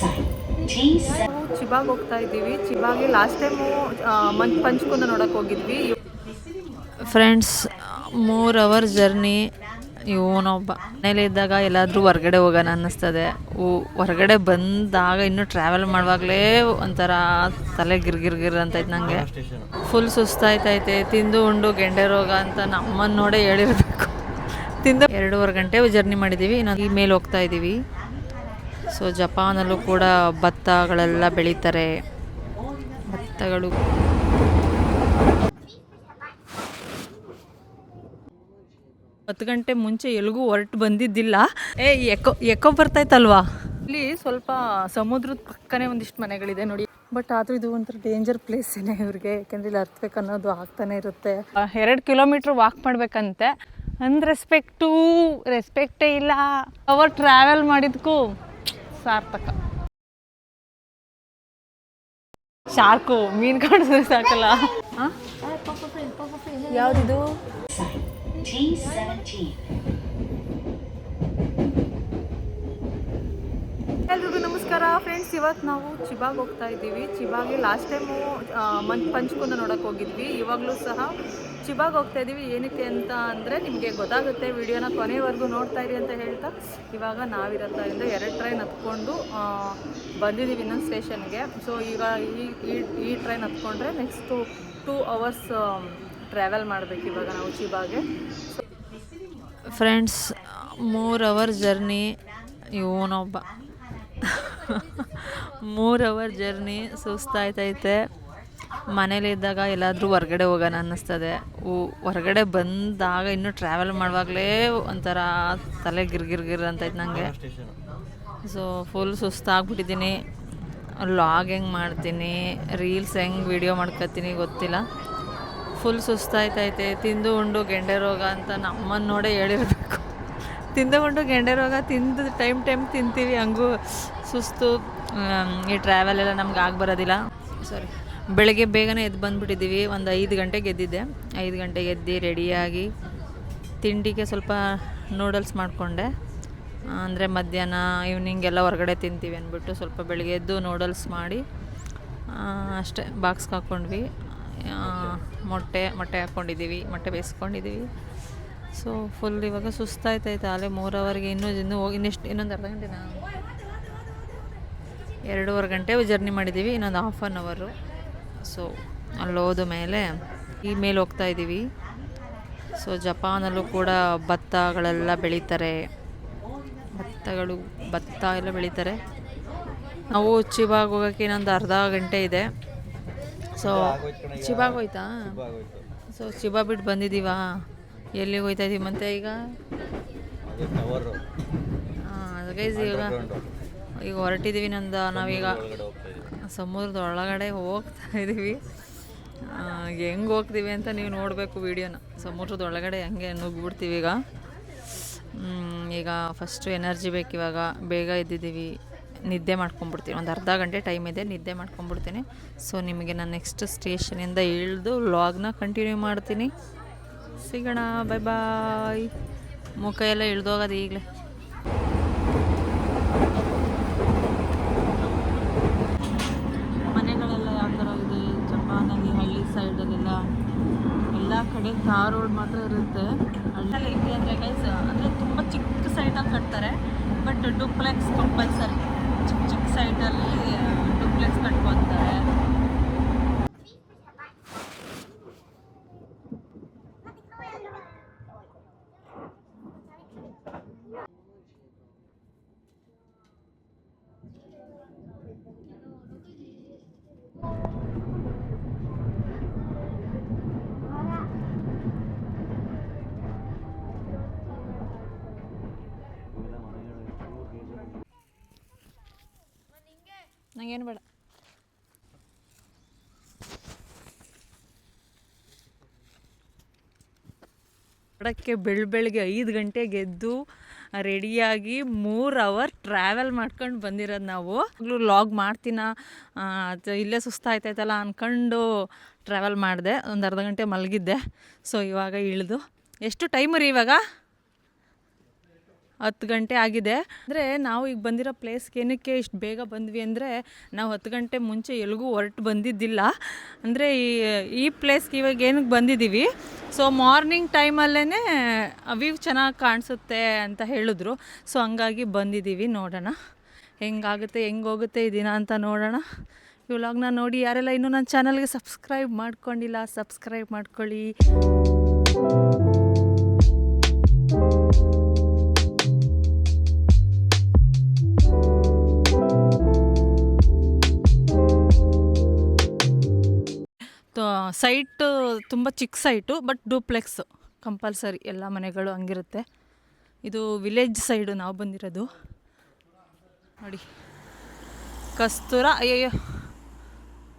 ನಾವು ಚಿಬಾಗ್ ಹೋಗ್ತಾ ಇದ್ದೀವಿ. ಚಿಬಾಗೆ ಲಾಸ್ಟ್ ಟೈಮು ಪಂಚ್ಕುಂದ ನೋಡೋಕೆ ಹೋಗಿದ್ವಿ ಫ್ರೆಂಡ್ಸ್. 3 hour journey. ಇವನೊಬ್ಬ ಮನೇಲಿ ಇದ್ದಾಗ ಎಲ್ಲಾದರೂ ಹೊರ್ಗಡೆ ಹೋಗೋಣ ಅನ್ನಿಸ್ತದೆ. ಹೊರಗಡೆ ಬಂದಾಗ ಇನ್ನೂ ಟ್ರಾವೆಲ್ ಮಾಡುವಾಗಲೇ ಒಂಥರ ತಲೆ ಗಿರ್ಗಿರ್ಗಿರ್ ಅಂತೈತೆ ನನಗೆ. ಫುಲ್ ಸುಸ್ತಾಯ್ತೈತೆ. ತಿಂದು ಉಂಡು ಗೆಂಡೆ ರೋಗ ಅಂತ ನಮ್ಮನ್ನು ನೋಡೇ ಹೇಳಿರಬೇಕು. ತಿಂದು 2.5 ಗಂಟೆ ಜರ್ನಿ ಮಾಡಿದ್ದೀವಿ. ಈ ಮೇಲೆ ಹೋಗ್ತಾ ಇದ್ದೀವಿ. ಸೊ ಜಪಾನಲ್ಲೂ ಕೂಡ ಭತ್ತಗಳೆಲ್ಲ ಬೆಳೀತಾರೆ. ಭತ್ತಗಳು 10 ಗಂಟೆ ಮುಂಚೆ ಎಲ್ಗೂ ಹೊರಟು ಬಂದಿದ್ದಿಲ್ಲ. ಎಕೋ ಬರ್ತಾಯ್ತಲ್ವಾ. ಇಲ್ಲಿ ಸ್ವಲ್ಪ ಸಮುದ್ರದ ಪಕ್ಕನೇ ಒಂದಿಷ್ಟು ಮನೆಗಳಿದೆ ನೋಡಿ. ಬಟ್ ಆದರೂ ಇದು ಒಂಥರ ಡೇಂಜರ್ ಪ್ಲೇಸೇನೆ ಇವ್ರಿಗೆ. ಯಾಕೆಂದ್ರೆ ಇಲ್ಲಿ ಅರ್ಥಕ್ವೇಕ್ ಅನ್ನೋದು ಆಗ್ತಾನೆ ಇರುತ್ತೆ. 2 ಕಿಲೋಮೀಟ್ರ್ ವಾಕ್ ಮಾಡ್ಬೇಕಂತೆ. ರೆಸ್ಪೆಕ್ಟೇ ಇಲ್ಲ. ಅವರ್ ಟ್ರಾವೆಲ್ ಮಾಡಿದ್ಕೂ ಸಾರ್ಥಕ. ಶಾರ್ಕು ಮೀನು ಕಾಣಿಸಿದ್ರೆ ಸಾಕಲ್ಲ. ಯಾವ್ದಿದು? ಎಲ್ರಿಗೂ ನಮಸ್ಕಾರ ಫ್ರೆಂಡ್ಸ್. ಇವತ್ತು ನಾವು ಚಿಬಾಗ್ ಹೋಗ್ತಾ ಇದ್ದೀವಿ. ಚಿಬಾಗೆ ಲಾಸ್ಟ್ ಟೈಮು ಪಂಚ್ಕುಂದ ನೋಡೋಕೆ ಹೋಗಿದ್ವಿ. ಇವಾಗಲೂ ಸಹ ಚಿಬಾಗ್ ಹೋಗ್ತಾ ಇದ್ದೀವಿ. ಏನಕ್ಕೆ ಅಂತ ಅಂದರೆ ನಿಮಗೆ ಗೊತ್ತಾಗುತ್ತೆ. ವಿಡಿಯೋನ ಕೊನೆವರೆಗೂ ನೋಡ್ತಾ ಇರಿ ಅಂತ ಹೇಳ್ತಾ ಇವಾಗ ನಾವಿರತ್ತರಿಂದ 2 ಟ್ರೈನ್ ಹತ್ಕೊಂಡು ಬಂದಿದ್ದೀವಿ ಇನ್ನೊಂದು ಸ್ಟೇಷನ್ಗೆ. ಸೊ ಈಗ ಈ ಟ್ರೈನ್ ಹತ್ಕೊಂಡ್ರೆ ನೆಕ್ಸ್ಟು 2 ಅವರ್ಸ್ ಟ್ರಾವೆಲ್ ಮಾಡಬೇಕು ಇವಾಗ ನಾವು ಚಿಬಾಗೆ. Friends 3 hour journey. ಇವನೊಬ್ಬ 3 ಅವರ್ ಜರ್ನಿ ಸುಸ್ತಾಯ್ತೈತೆ. ಮನೇಲಿದ್ದಾಗ ಎಲ್ಲಾದರೂ ಹೊರ್ಗಡೆ ಹೋಗೋಣ ಅನ್ನಿಸ್ತದೆ. ಹೊರಗಡೆ ಬಂದಾಗ ಇನ್ನೂ ಟ್ರಾವೆಲ್ ಮಾಡುವಾಗಲೇ ಒಂಥರ ತಲೆ ಗಿರ್ಗಿರ್ಗಿರ್ ಅಂತೈತೆ ನನಗೆ. So full ಸುಸ್ತಾಗ್ಬಿಟ್ಟಿದ್ದೀನಿ. ವ್ಲಾಗ್ ಹೆಂಗೆ ಮಾಡ್ತೀನಿ, ರೀಲ್ಸ್ ಹೆಂಗೆ ವೀಡಿಯೋ ಮಾಡ್ಕೊತೀನಿ ಗೊತ್ತಿಲ್ಲ. ಫುಲ್ ಸುಸ್ತಾಯ್ತೈತೆ. ತಿಂದು ಉಂಡು ಗೆಂಡೆ ರೋಗ ಅಂತ ನಮ್ಮನ್ನು ನೋಡೇ ಹೇಳಿರಬೇಕು. ತಿಂದು ಉಂಡು ಗೆಂಡೆ ರೋಗ. ತಿಂದು ಟೈಮ್ ತಿಂತೀವಿ, ಹಂಗೂ ಸುಸ್ತು. ಈ ಟ್ರಾವೆಲ್ ಎಲ್ಲ ನಮ್ಗೆ ಬರೋದಿಲ್ಲ. ಸಾರಿ, ಬೆಳಗ್ಗೆ ಬೇಗನೆ ಎದ್ದು ಬಂದುಬಿಟ್ಟಿದ್ದೀವಿ. ಒಂದು 5 ಗಂಟೆಗೆ ಎದ್ದಿದ್ದೆ. 5 ಗಂಟೆಗೆ ಎದ್ದು ರೆಡಿಯಾಗಿ ತಿಂಡಿಗೆ ಸ್ವಲ್ಪ ನೂಡಲ್ಸ್ ಮಾಡಿಕೊಂಡೆ. ಅಂದರೆ ಮಧ್ಯಾಹ್ನ ಈವ್ನಿಂಗ್ ಎಲ್ಲ ಹೊರಗಡೆ ತಿಂತೀವಿ ಅಂದ್ಬಿಟ್ಟು ಸ್ವಲ್ಪ ಬೆಳಗ್ಗೆ ಎದ್ದು ನೂಡಲ್ಸ್ ಮಾಡಿ ಅಷ್ಟೇ ಬಾಕ್ಸ್ಗೆ ಹಾಕ್ಕೊಂಡ್ವಿ. ಮೊಟ್ಟೆ ಹಾಕ್ಕೊಂಡಿದ್ದೀವಿ, ಮೊಟ್ಟೆ ಬೇಯಿಸ್ಕೊಂಡಿದ್ದೀವಿ. ಸೊ ಫುಲ್ ಇವಾಗ ಸುಸ್ತಾಯ್ತೈತೆ. ಅಲ್ಲೇ 3 ಅವರ್ಗೆ ಇನ್ನೊಂದು ಅರ್ಧ ಗಂಟೆನಾ 2.5 ಗಂಟೆ ಜರ್ನಿ ಮಾಡಿದ್ದೀವಿ. ಇನ್ನೊಂದು ½ ಅನ್ ಅವರು. ಸೊ ಅಲ್ಲಿ ಹೋದ ಮೇಲೆ ಈ ಮೇಲೆ ಹೋಗ್ತಾ ಇದ್ದೀವಿ. ಸೊ ಜಪಾನಲ್ಲೂ ಕೂಡ ಭತ್ತಗಳೆಲ್ಲ ಬೆಳೀತಾರೆ. ಭತ್ತ ಎಲ್ಲ ಬೆಳೀತಾರೆ. ನಾವು ಚಿಬಾಗ್ ಹೋಗೋಕ್ಕೆ ಇನ್ನೊಂದು ಅರ್ಧ ಗಂಟೆ ಇದೆ. ಸೊ ಚಿಬಾಗ್ ಹೋಯ್ತಾ? ಸೊ ಚಿಬಾ ಬಿಟ್ಟು ಬಂದಿದ್ದೀವಾ? ಎಲ್ಲಿಗೆ ಹೋಗ್ತಾ ಇದ್ದೀವಿ ಮತ್ತೆ ಈಗ? ಗೈಸ್ ಈಗ ಹೊರಟಿದ್ದೀವಿ. ನಾವೀಗ ಸಮುದ್ರದ ಒಳಗಡೆ ಹೋಗ್ತಾ ಇದ್ದೀವಿ. ಹೆಂಗೆ ಹೋಗ್ತೀವಿ ಅಂತ ನೀವು ನೋಡಬೇಕು ವೀಡಿಯೋನ. ಸಮುದ್ರದ ಒಳಗಡೆ ಹಂಗೆ ನುಗ್ಗಿಬಿಡ್ತೀವಿ ಈಗ ಫಸ್ಟು ಎನರ್ಜಿ ಬೇಕು. ಇವಾಗ ಬೇಗ ಎದ್ದಿದ್ದೀವಿ. ನಿದ್ದೆ ಮಾಡ್ಕೊಂಬಿಡ್ತೀನಿ. ಒಂದು ಅರ್ಧ ಗಂಟೆ ಟೈಮ್ ಇದೆ, ನಿದ್ದೆ ಮಾಡ್ಕೊಂಬಿಡ್ತೀನಿ. ಸೊ ನಿಮಗೆ ನಾನು ನೆಕ್ಸ್ಟ್ ಸ್ಟೇಷನಿಂದ ಇಳಿದು ವ್ಲಾಗ್ನ ಕಂಟಿನ್ಯೂ ಮಾಡ್ತೀನಿ. ಸಿಗೋಣ. ಬಾಯ್. ಮುಖ ಎಲ್ಲ ಇಳ್ದೋಗೋದು ಈಗಲೇ. ಮನೆಗಳೆಲ್ಲ ಯಾವ ಥರ ಇದೆ ಜಪಾನಲ್ಲಿ? ಹಳ್ಳಿ ಸೈಡಲ್ಲೆಲ್ಲ ಎಲ್ಲ ಕಡೆ ತಾರ್ ರೋಡ್ ಮಾತ್ರ ಇರುತ್ತೆ. ಹಳ್ಳಿಯಲ್ಲಿ ಹೆಂಗೆ ಅಂದರೆ ಗೈಸ್, ಅಂದರೆ ತುಂಬ ಚಿಕ್ಕ ಸೈಟಾಗಿ ಕಟ್ತಾರೆ. But duplex compulsory. ಚಿಕ್ಕ ಸೈಟಲ್ಲಿ ಡುಪ್ಲೆಕ್ಸ್ ಕಟ್ಕೊತಾರೆ. ನಂಗೇನು ಬೇಡ. ಹೊರಡಕ್ಕೆ ಬೆಳಗ್ಗೆ 5 ಗಂಟೆಗೆ ಎದ್ದು ರೆಡಿಯಾಗಿ 3 ಅವರ್ ಟ್ರಾವೆಲ್ ಮಾಡ್ಕೊಂಡು ಬಂದಿರೋದು ನಾವು. ವ್ಲಾಗ್ ಮಾಡ್ತೀನ ಇಲ್ಲೇ ಸುಸ್ತಾಯ್ತೈತಲ್ಲ ಅಂದ್ಕೊಂಡು ಟ್ರಾವೆಲ್ ಮಾಡಿದೆ. ಒಂದು ಅರ್ಧ ಗಂಟೆ ಮಲಗಿದ್ದೆ. ಸೊ ಇವಾಗ ಇಳಿದು ಎಷ್ಟು ಟೈಮ್ ರೀ ಇವಾಗ? 10 ಗಂಟೆ ಆಗಿದೆ. ಅಂದರೆ ನಾವು ಈಗ ಬಂದಿರೋ ಪ್ಲೇಸ್ಗೆ ಏನಕ್ಕೆ ಇಷ್ಟು ಬೇಗ ಬಂದ್ವಿ ಅಂದರೆ ನಾವು 10 ಗಂಟೆ ಮುಂಚೆ ಎಲ್ಲಿಗೂ ಹೊರಟು ಬಂದಿದ್ದಿಲ್ಲ. ಅಂದರೆ ಈ ಪ್ಲೇಸ್ಗೆ ಇವಾಗ ಏನಕ್ಕೆ ಬಂದಿದ್ದೀವಿ, ಸೊ ಮಾರ್ನಿಂಗ್ ಟೈಮಲ್ಲೇ ವ್ಯೂ ಚೆನ್ನಾಗಿ ಕಾಣಿಸುತ್ತೆ ಅಂತ ಹೇಳಿದ್ರು. ಸೊ ಹಂಗಾಗಿ ಬಂದಿದ್ದೀವಿ. ನೋಡೋಣ ಹೆಂಗಾಗುತ್ತೆ ಹೆಂಗೆ ಹೋಗುತ್ತೆ ಈ ದಿನ ಅಂತ ನೋಡೋಣ. ಈ ವ್ಲಾಗ್ನ ನೋಡಿ ಯಾರೆಲ್ಲ ಇನ್ನೂ ನನ್ನ ಚಾನಲ್ಗೆ ಸಬ್ಸ್ಕ್ರೈಬ್ ಮಾಡ್ಕೊಂಡಿಲ್ಲ ಸಬ್ಸ್ಕ್ರೈಬ್ ಮಾಡ್ಕೊಳ್ಳಿ. ಸೈಟು ತುಂಬ ಚಿಕ್ಕ ಸೈಟು, ಬಟ್ ಡೂಪ್ಲೆಕ್ಸ್ ಕಂಪಲ್ಸರಿ ಎಲ್ಲ ಮನೆಗಳು ಹಂಗಿರುತ್ತೆ. ಇದು ವಿಲೇಜ್ ಸೈಡು ನಾವು ಬಂದಿರೋದು. ನೋಡಿ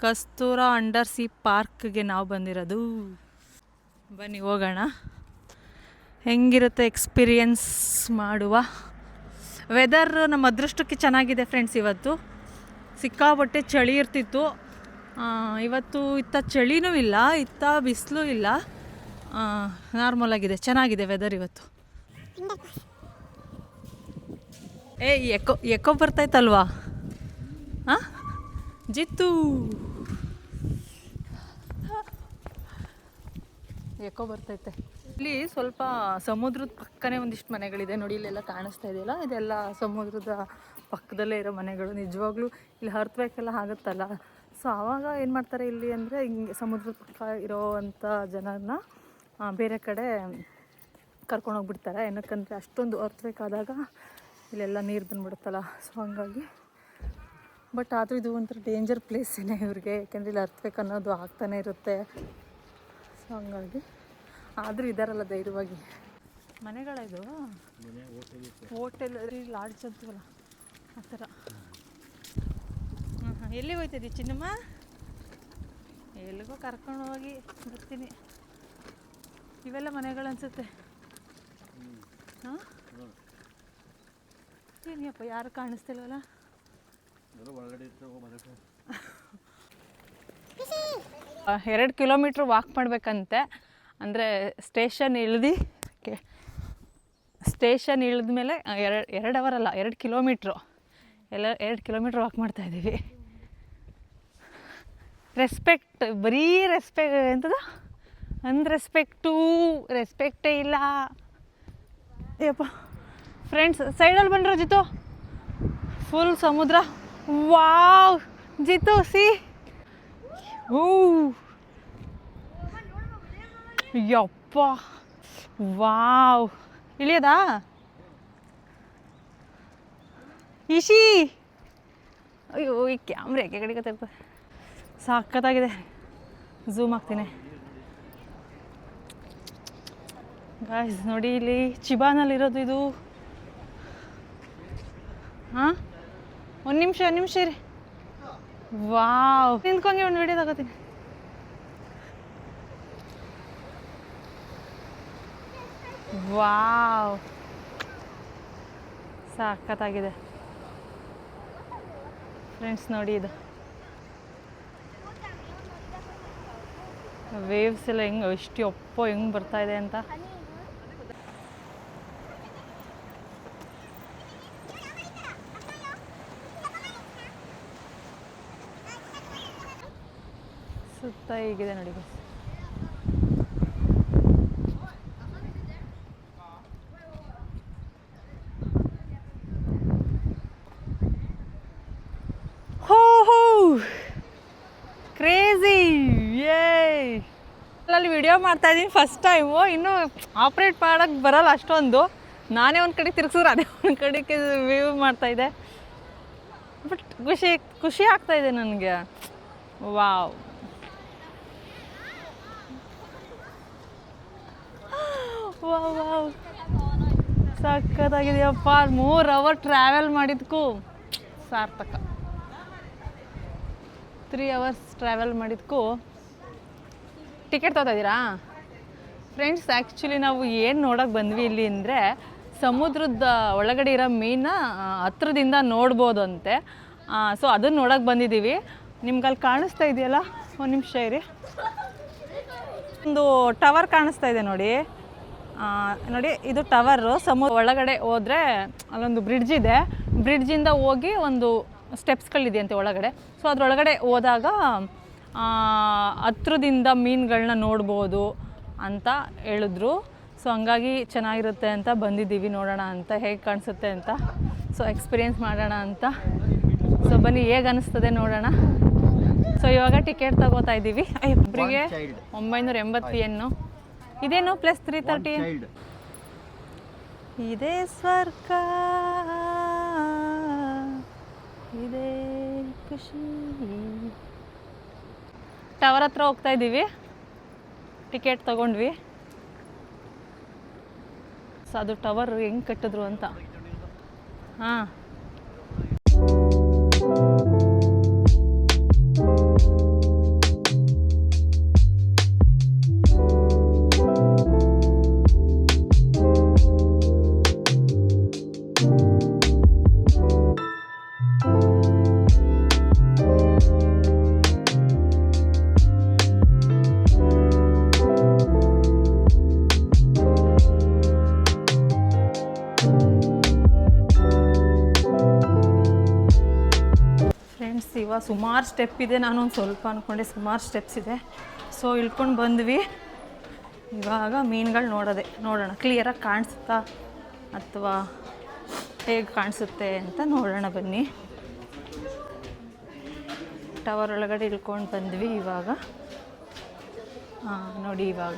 ಕಸ್ತೂರ ಅಂಡರ್ ಸಿ ಪಾರ್ಕ್ಗೆ ನಾವು ಬಂದಿರೋದು. ಬನ್ನಿ ಹೋಗೋಣ, ಹೆಂಗಿರುತ್ತೆ ಎಕ್ಸ್ಪೀರಿಯನ್ಸ್ ಮಾಡುವ. ವೆದರ್ ನಮ್ಮ ಅದೃಷ್ಟಕ್ಕೆ ಚೆನ್ನಾಗಿದೆ ಫ್ರೆಂಡ್ಸ್. ಇವತ್ತು ಸಿಕ್ಕಾಪಟ್ಟೆ ಚಳಿ ಇರ್ತಿತ್ತು, ಇವತ್ತು ಇತ್ತ ಚಳಿನೂ ಇಲ್ಲ, ಇತ್ತ ಬಿಸಿಲು ಇಲ್ಲ, ನಾರ್ಮಲ್ ಆಗಿದೆ, ಚೆನ್ನಾಗಿದೆ ವೆದರ್ ಇವತ್ತು. ಎಕೋ ಬರ್ತಾಯ್ತಲ್ವಾ? ಹಾಂ ಜಿತ್ತು ಎಕೋ ಬರ್ತೈತೆ. ಇಲ್ಲಿ ಸ್ವಲ್ಪ ಸಮುದ್ರದ ಪಕ್ಕನೇ ಒಂದಿಷ್ಟು ಮನೆಗಳಿದೆ ನೋಡಿ, ಇಲ್ಲೆಲ್ಲ ಕಾಣಿಸ್ತಾ ಇದೆಯಲ್ಲ, ಇದೆಲ್ಲ ಸಮುದ್ರದ ಪಕ್ಕದಲ್ಲೇ ಇರೋ ಮನೆಗಳು. ನಿಜವಾಗ್ಲೂ ಇಲ್ಲಿ ಹರ್ತ್ಬೇಕೆಲ್ಲ ಆಗುತ್ತಲ್ಲ, ಸೊ ಆವಾಗ ಏನು ಮಾಡ್ತಾರೆ ಇಲ್ಲಿ ಅಂದರೆ ಹಿಂಗೆ ಸಮುದ್ರದ ಪಕ್ಕ ಇರೋವಂಥ ಜನರನ್ನ ಬೇರೆ ಕಡೆ ಕರ್ಕೊಂಡೋಗ್ಬಿಡ್ತಾರೆ. ಏನಕ್ಕಂದರೆ ಅಷ್ಟೊಂದು ಅರ್ಥಬೇಕಾದಾಗ ಇಲ್ಲೆಲ್ಲ ನೀರು ಬಂದುಬಿಡುತ್ತಲ್ಲ, ಸೊ ಹಂಗಾಗಿ. ಬಟ್ ಆದರೂ ಇದು ಒಂಥರ ಡೇಂಜರ್ ಪ್ಲೇಸೇನೆ ಇವ್ರಿಗೆ, ಯಾಕೆಂದರೆ ಇಲ್ಲಿ ಅರ್ಥಬೇಕು ಅನ್ನೋದು ಆಗ್ತಾನೆ ಇರುತ್ತೆ. ಸೊ ಹಂಗಾಗಿ ಆದರೂ ಇದಾರಲ್ಲ ಧೈರ್ಯವಾಗಿ. ಮನೆಗಳಿದು ಹೋಟೆಲ್ ಲಾಡ್ಜ್ ಅಂತೀವಲ್ಲ ಆ ಥರ. ಎಲ್ಲಿ ಹೋಯ್ತಿದ್ದಿ ಚಿನ್ನಮ್ಮ? ಎಲ್ಲಿಗೋ ಕರ್ಕೊಂಡು ಹೋಗಿ ಬರ್ತೀನಿ. ಇವೆಲ್ಲ ಮನೆಗಳು ಅನ್ಸುತ್ತೆ. ಹಾಂ ಏನಪ್ಪ ಯಾರು ಕಾಣಿಸ್ತಿಲ್ವಲ್ಲ? 2 ಕಿಲೋಮೀಟ್ರ್ ವಾಕ್ ಮಾಡಬೇಕಂತೆ. ಅಂದರೆ ಸ್ಟೇಷನ್ ಇಳಿದ ಮೇಲೆ 2 ಅವರ್ ಅಲ್ಲ, 2 ಕಿಲೋಮೀಟ್ರು. 2 ಕಿಲೋಮೀಟ್ರ್ ವಾಕ್ ಮಾಡ್ತಾಯಿದ್ದೀವಿ. ರೆಸ್ಪೆಕ್ಟ್, ಬರೀ ಎಂಥದ್ದು ರೆಸ್ಪೆಕ್ಟೇ ಇಲ್ಲ. ಅಯ್ಯಪ್ಪ ಫ್ರೆಂಡ್ಸ್, ಸೈಡಲ್ಲಿ ಬಂದ್ರು ಜಿತು, ಫುಲ್ ಸಮುದ್ರ. ವಾವ್ ಜಿತು ಸಿ, ಯಪ್ಪ ವಾವ್. ಇಳಿಯೋದಾ ಇಶಿ? ಅಯ್ಯೋ ಈ ಕ್ಯಾಮ್ರಾ ಯಾಕೆ ಕಡೆಗೆ ತರ್ತಾರೆ. ಸಾಕತ್ತಾಗಿದೆ, ಝೂಮ್ ಆಗ್ತೀನಿ ಗಾಯ್ಸ್. ನೋಡಿ ಇಲ್ಲಿ ಚಿಬಾನಲ್ಲಿರೋದು ಇದು. ಹಾಂ ಒಂದು ನಿಮಿಷ ಇರಿ. ವಾವ್, ನಿಂತ್ಕೊಂಗೆ ಒಂದು ವಿಡಿಯೋ ತಗೋತೀನಿ. ವಾವ್ ಸಾಕತ್ತಾಗಿದೆ ಫ್ರೆಂಡ್ಸ್. ನೋಡಿ ಇದು ವೇವ್ಸ್ ಎಲ್ಲ ಹೆಂಗೆ ಎಷ್ಟು ಒಪ್ಪೋ ಹೆಂಗೆ ಬರ್ತಾ ಇದೆ ಅಂತ. ಸುತ್ತ ಹೀಗಿದೆ ನೋಡಿ. ಕ್ರೇಜಿ ಅಲ್ಲಿ ವಿಡಿಯೋ ಮಾಡ್ತಾಯಿದ್ದೀನಿ ಫಸ್ಟ್ ಟೈಮು. ಇನ್ನೂ ಆಪ್ರೇಟ್ ಮಾಡೋಕ್ಕೆ ಬರಲ್ಲ ಅಷ್ಟೊಂದು. ನಾನೇ ಒಂದು ಕಡೆ ತಿರ್ಗಿಸಿದ್ರೆ ಅದೇ ಒಂದು ಕಡೆಗೆ ವ್ಯೂ ಮಾಡ್ತಾಯಿದ್ದೆ. ಬಟ್ ಖುಷಿ ಆಗ್ತಾಯಿದೆ ನನಗೆ. ವಾವ್, ವಾವ್ ಸಕ್ಕತ್ತಾಗಿದೆಯಪ್ಪ. 3 ಅವರ್ ಟ್ರಾವೆಲ್ ಮಾಡಿದ್ಕೂ ಸಾರ್ಥಕ. 3 ಅವರ್ಸ್ ಟ್ರಾವೆಲ್ ಮಾಡಿದ್ಕೂ. ಟಿಕೆಟ್ ತೊಗೊತಾಯಿದ್ದೀರಾ ಫ್ರೆಂಡ್ಸ್? ಆ್ಯಕ್ಚುಲಿ ನಾವು ಏನು ನೋಡೋಕೆ ಬಂದ್ವಿ ಇಲ್ಲಿ ಅಂದರೆ, ಸಮುದ್ರದ ಒಳಗಡೆ ಇರೋ ಮೀನ ಹತ್ರದಿಂದ ನೋಡ್ಬೋದು ಅಂತೆ. ಸೊ ಅದನ್ನು ನೋಡೋಕೆ ಬಂದಿದ್ದೀವಿ. ನಿಮ್ಗೆ ಅಲ್ಲಿ ಕಾಣಿಸ್ತಾ ಇದೆಯಲ್ಲ, ಒಂದು ನಿಮಿಷ ಇರಿ. ಒಂದು ಟವರ್ ಕಾಣಿಸ್ತಾ ಇದೆ ನೋಡಿ, ನೋಡಿ ಇದು ಟವರು. ಸಮುದ್ರ ಒಳಗಡೆ ಹೋದರೆ ಅಲ್ಲೊಂದು ಬ್ರಿಡ್ಜ್ ಇದೆ. ಬ್ರಿಡ್ಜಿಂದ ಹೋಗಿ ಒಂದು ಸ್ಟೆಪ್ಸ್ಗಳಿದೆಯಂತೆ ಒಳಗಡೆ. ಸೊ ಅದರೊಳಗಡೆ ಹೋದಾಗ ಹತ್ರದಿಂದ ಮೀನುಗಳನ್ನ ನೋಡ್ಬೋದು ಅಂತ ಹೇಳಿದ್ರು. ಸೊ ಹಂಗಾಗಿ ಚೆನ್ನಾಗಿರುತ್ತೆ ಅಂತ ಬಂದಿದ್ದೀವಿ, ನೋಡೋಣ ಅಂತ ಹೇಗೆ ಕಾಣಿಸುತ್ತೆ ಅಂತ. ಸೊ ಎಕ್ಸ್ಪೀರಿಯೆನ್ಸ್ ಮಾಡೋಣ ಅಂತ. ಸೊ ಬನ್ನಿ ಹೇಗೆ ಅನ್ನಿಸ್ತದೆ ನೋಡೋಣ. ಸೊ ಇವಾಗ ಟಿಕೆಟ್ ತಗೋತಾ ಇದ್ದೀವಿ. ಇಬ್ಬರಿಗೆ 980 ಏನು. ಇದೇನು ಪ್ಲಸ್ 330. ಇದೇ ಸ್ವರ್ಗ, ಇದೇ ಖುಷಿ. ಟವರ್ ಹತ್ರ ಹೋಗ್ತಾ ಇದ್ದೀವಿ, ಟಿಕೆಟ್ ತಗೊಂಡ್ವಿ. ಸೊ ಅದು ಟವರ್ ಹೆಂಗೆ ಕಟ್ಟಿದ್ರು ಅಂತ. ಹಾಂ, ಇವಾಗ ಸುಮಾರು ಸ್ಟೆಪ್ ಇದೆ. ನಾನು ಒಂದು ಸ್ವಲ್ಪ ಅಂದ್ಕೊಂಡೆ, ಸುಮಾರು ಸ್ಟೆಪ್ಸ್ ಇದೆ. ಸೊ ಇಳ್ಕೊಂಡು ಬಂದ್ವಿ. ಇವಾಗ ಮೀನುಗಳು ನೋಡೋಣ ಕ್ಲಿಯರಾಗಿ ಕಾಣಿಸುತ್ತಾ ಅಥವಾ ಹೇಗೆ ಕಾಣಿಸುತ್ತೆ ಅಂತ ನೋಡೋಣ ಬನ್ನಿ. ಟವರ್ ಒಳಗಡೆ ಇಳ್ಕೊಂಡು ಬಂದ್ವಿ ಇವಾಗ. ನೋಡಿ ಇವಾಗ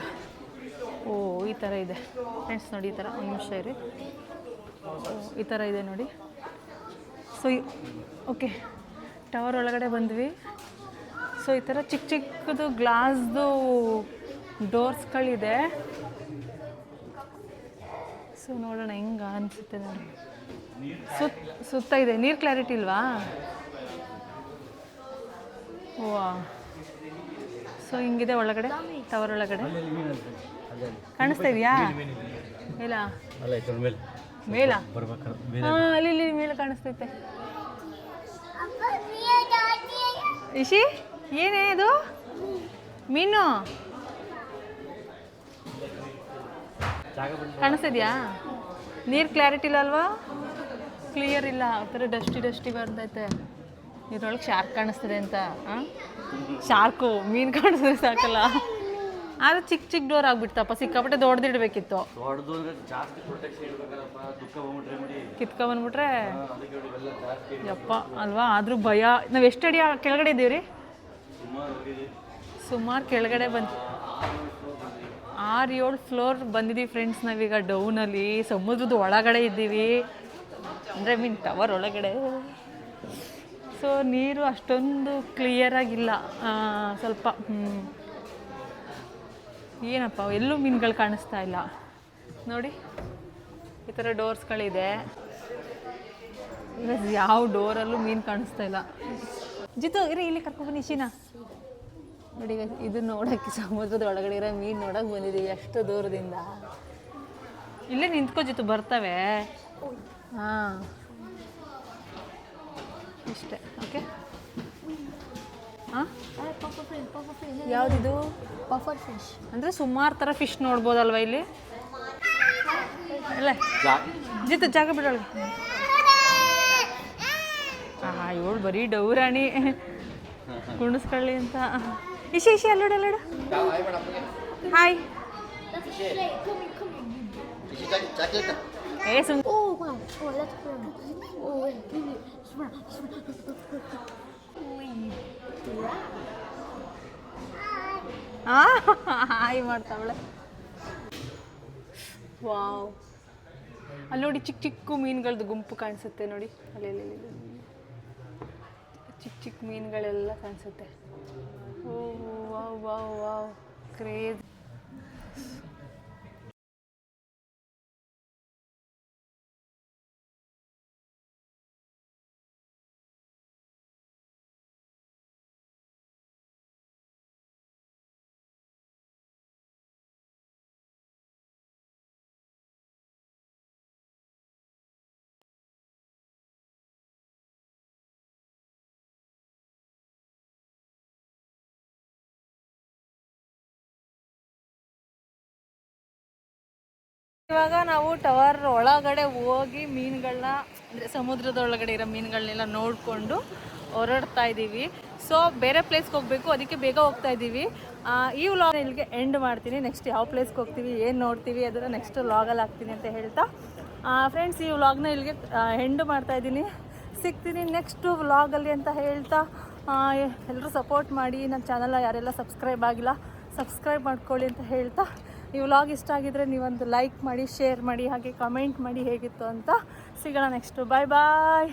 ಈ ಥರ ಇದೆ ಫ್ರೆಂಡ್ಸ್. ನೋಡಿ ಈ ಥರ, ಒಂದು ನಿಮಿಷ ಇರಿ. ಈ ಥರ ಇದೆ ನೋಡಿ. ಸೊ ಓಕೆ, ಟವರ್ ಒಳಗಡೆ ಬಂದ್ವಿ. ಸೊ ಈ ಥರ ಚಿಕ್ಕ ಚಿಕ್ಕದು ಗ್ಲಾಸ್ದು ಡೋರ್ಸ್ಗಳಿದೆ. ಸೊ ನೋಡೋಣ ಹೆಂಗೆ ಅನಿಸುತ್ತೆ ನೋಡಿ. ಸುತ್ತ ಇದೆ. ನೀರು ಕ್ಲಾರಿಟಿ ಇಲ್ವಾ? ವಾ, ಸೊ ಹಿಂಗಿದೆ ಒಳಗಡೆ, ಟವರ್ ಒಳಗಡೆ. ಕಾಣಿಸ್ತಾ ಇದೆಯಾ? ಇಲ್ಲ ಮೇಲ? ಹಾಂ, ಅಲ್ಲಿ ಮೇಲೆ ಕಾಣಿಸ್ತೈತೆ. ಇಶಿ, ಏನೇ ಇದು ಮೀನು ಕಾಣಿಸ್ತಿದ್ಯಾ? ನೀರು ಕ್ಲಾರಿಟಿ ಇಲ್ಲ ಅಲ್ವಾ? ಕ್ಲಿಯರ್ ಇಲ್ಲ, ಆ ಥರ ಡಸ್ಟಿ ಬರ್ತೈತೆ. ಇದ್ರೊಳಗೆ ಶಾರ್ಕ್ ಕಾಣಿಸ್ತದೆ ಅಂತ. ಶಾರ್ಕು ಮೀನು ಕಾಣಿಸ್ತದೆ ಸಾಕಲ್ಲ. ಆದರೆ ಚಿಕ್ಕ ಡೋರ್ ಆಗ್ಬಿಡ್ತಪ್ಪ, ಸಿಕ್ಕಾಪಟ್ಟೆ ದೊಡ್ಡದಿಡ್ಬೇಕಿತ್ತು. ಕಿತ್ಕೊಂಡ್ಬಂದ್ಬಿಟ್ರೆ ಯಪ್ಪ ಅಲ್ವಾ? ಆದರೂ ಭಯ. ನಾವು ಎಷ್ಟು ಅಡಿ ಕೆಳಗಡೆ ಇದ್ದೀವಿ ರೀ? ಸುಮಾರು ಕೆಳಗಡೆ 6-7 ಫ್ಲೋರ್ ಬಂದಿದ್ದೀವಿ ಫ್ರೆಂಡ್ಸ್. ನಾವೀಗ ಡೌನಲ್ಲಿ ಸಮುದ್ರದ ಒಳಗಡೆ ಇದ್ದೀವಿ, ಅಂದರೆ ಮೀನ್ ಟವರ್ ಒಳಗಡೆ. ಸೊ ನೀರು ಅಷ್ಟೊಂದು ಕ್ಲಿಯರಾಗಿಲ್ಲ, ಸ್ವಲ್ಪ ಏನಪ್ಪ ಎಲ್ಲೂ ಮೀನುಗಳು ಕಾಣಿಸ್ತಾ ಇಲ್ಲ ನೋಡಿ. ಈ ಥರ ಡೋರ್ಸ್ಗಳಿದೆ. ಯಾವ ಡೋರಲ್ಲೂ ಮೀನು ಕಾಣಿಸ್ತಾ ಇಲ್ಲ. ಜಿತು ಇರಿ, ಇಲ್ಲಿ ಕರ್ಕೊಬನ್ನಿ ಶೀನಾ. ನೋಡಿ ಇದು ನೋಡೋಕ್ಕೆ ಸಮುದ್ರದ ಒಳಗಡೆ ಇರೋ ಮೀನು ನೋಡೋಕೆ ಬಂದಿದ್ದೀವಿ ಎಷ್ಟು ದೂರದಿಂದ. ಇಲ್ಲೇ ನಿಂತ್ಕೋ ಜಿತು, ಬರ್ತವೆ. ಹಾಂ, ಇಷ್ಟೇ. ಓಕೆ. ಹಾಂ, ಯಾವುದಿದು? Puffer fish. ಅಂದರೆ ಸುಮಾರು ಥರ ಫಿಶ್ ನೋಡ್ಬೋದಲ್ವ ಇಲ್ಲಿ? ಅಲ್ಲ ಜಿತು, ಜಾಗ ಬಿಡೋಳು. ಇವಳು ಬರೀ ಡೌರಾಣಿ, ಕುಣಿಸ್ಕೊಳ್ಳಿ ಅಂತ. ಇಶಿ ಅಲ್ಲೋಡು. ಹಾಯ್. ಹಾಯ್ ಮಾಡ್ತಾವಳೆ. ವಾವ್, ಅಲ್ಲಿ ನೋಡಿ ಚಿಕ್ಕ ಮೀನುಗಳದ್ದು ಗುಂಪು ಕಾಣಿಸುತ್ತೆ ನೋಡಿ. ಅಲ್ಲಿ ಚಿಕ್ಕ ಮೀನುಗಳೆಲ್ಲ ಕಾಣಿಸುತ್ತೆ. ಓ ವಾವ್ ಕ್ರೇಜ್. ಇವಾಗ ನಾವು ಟವರ್ ಒಳಗಡೆ ಹೋಗಿ ಮೀನುಗಳನ್ನ ಅಂದರೆ ಸಮುದ್ರದ ಒಳಗಡೆ ಇರೋ ಮೀನುಗಳನ್ನೆಲ್ಲ ನೋಡಿಕೊಂಡು ಹೊರಡ್ತಾ ಇದ್ದೀವಿ. ಸೊ ಬೇರೆ ಪ್ಲೇಸ್ಗೆ ಹೋಗಬೇಕು, ಅದಕ್ಕೆ ಬೇಗ ಹೋಗ್ತಾ ಇದ್ದೀವಿ. ಈ ವ್ಲಾಗ್ ಇಲ್ಲಿಗೆ ಎಂಡ್ ಮಾಡ್ತೀನಿ. ನೆಕ್ಸ್ಟ್ ಯಾವ ಪ್ಲೇಸ್ಗೆ ಹೋಗ್ತೀವಿ, ಏನು ನೋಡ್ತೀವಿ ಅದನ್ನು ನೆಕ್ಸ್ಟ್ ವ್ಲಾಗಲ್ಲಿ ಹಾಕ್ತೀನಿ ಅಂತ ಹೇಳ್ತಾ ಫ್ರೆಂಡ್ಸ್ ಈ ವ್ಲಾಗ್ನ ಇಲ್ಲಿಗೆ ಎಂಡ್ ಮಾಡ್ತಾಯಿದ್ದೀನಿ. ಸಿಗ್ತೀನಿ ನೆಕ್ಸ್ಟು ವ್ಲಾಗಲ್ಲಿ ಅಂತ ಹೇಳ್ತಾ ಎಲ್ಲರೂ ಸಪೋರ್ಟ್ ಮಾಡಿ. ನನ್ನ ಚಾನಲ್ ಯಾರೆಲ್ಲ ಸಬ್ಸ್ಕ್ರೈಬ್ ಆಗಿಲ್ಲ ಸಬ್ಸ್ಕ್ರೈಬ್ ಮಾಡ್ಕೊಳ್ಳಿ ಅಂತ ಹೇಳ್ತಾ, ಈ ವ್ಲಾಗ್ ಇಷ್ಟ ಆಗಿದ್ರೆ ನೀವೊಂದು ಲೈಕ್ ಮಾಡಿ, ಶೇರ್ ಮಾಡಿ, ಹಾಗೆ ಕಮೆಂಟ್ ಮಾಡಿ ಹೇಗಿತ್ತು ಅಂತ. ಸಿಗೋಣ ನೆಕ್ಸ್ಟು. ಬಾಯ್ ಬಾಯ್.